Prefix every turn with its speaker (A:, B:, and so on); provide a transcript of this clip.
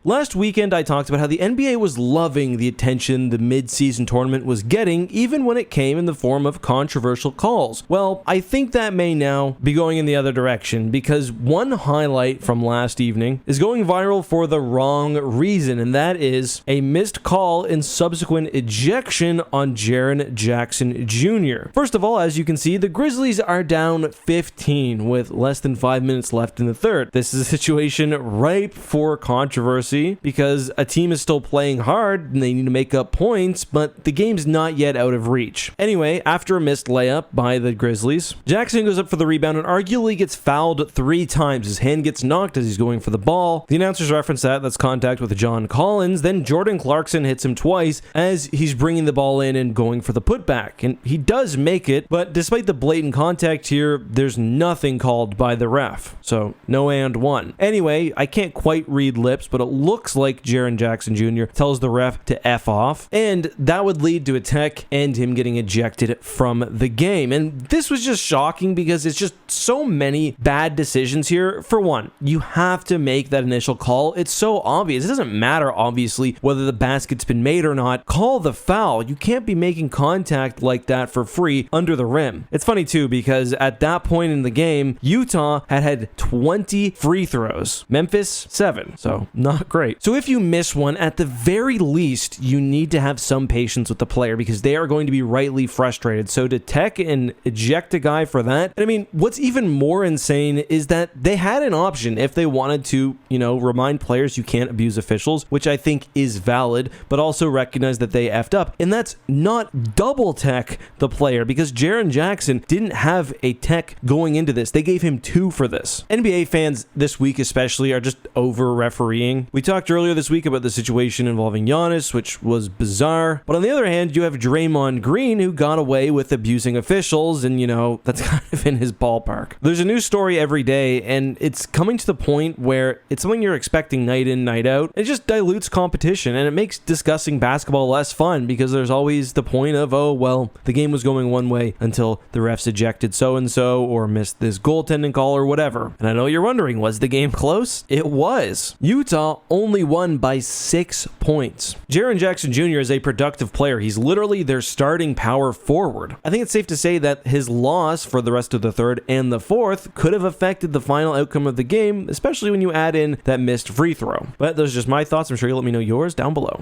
A: Last weekend, I talked about how the NBA was loving the attention the mid-season tournament was getting, even when it came in the form of controversial calls. Well, I think that may now be going in the other direction, because one highlight from last evening is going viral for the wrong reason, and that is a missed call and subsequent ejection on Jaren Jackson Jr. First of all, as you can see, the Grizzlies are down 15 with less than 5 minutes left in the third. This is a situation ripe for controversy because a team is still playing hard and they need to make up points, but the game's not yet out of reach. Anyway, after a missed layup by the Grizzlies, Jackson goes up for the rebound and arguably gets fouled 3 times. His hand gets knocked as he's going for the ball. The announcers reference that's contact with John Collins. Then Jordan Clarkson hits him twice as he's bringing the ball in and going for the putback. And he does make it, but despite the blatant contact here, there's nothing called by the ref. So, no and one. Anyway, I can't quite read lips, but it looks like Jaren Jackson Jr. tells the ref to F off, and that would lead to a tech and him getting ejected from the game. And this was just shocking because it's just so many bad decisions here. For one, you have to make that initial call. It's so obvious. It doesn't matter, obviously, whether the basket's been made or not. Call the foul. You can't be making contact like that for free under the rim. It's funny, too, because at that point in the game, Utah had 20 free throws. Memphis, 7. So, not great. So, if you miss one, at the very least, you need to have some patience with the player because they are going to be rightly frustrated. So, to tech and eject a guy for that, and I mean, what's even more insane is that they had an option if they wanted to, remind players you can't abuse officials, which I think is valid, but also recognize that they effed up. And that's not double tech the player because Jaren Jackson didn't have a tech going into this. They gave him 2 for this. NBA fans this week especially are just over refereeing. We talked earlier this week about the situation involving Giannis, which was bizarre. But on the other hand, you have Draymond Green who got away with abusing officials, and that's kind of in his ballpark. There's a new story every day, and it's coming to the point where it's something you're expecting night in, night out. It just dilutes competition, and it makes discussing basketball less fun because there's always the point of, oh, well, the game was going one way until the refs ejected so-and-so or missed this goaltending call or whatever. And I know you're wondering, was the game close? It was. Utah only won by 6 points. Jaren Jackson Jr. is a productive player. He's literally their starting power forward. I think it's safe to say that his loss for the rest of the third and the fourth could have affected the final outcome of the game, especially when you add in that missed free throw. But those are just my thoughts. I'm sure you'll let me know yours down below.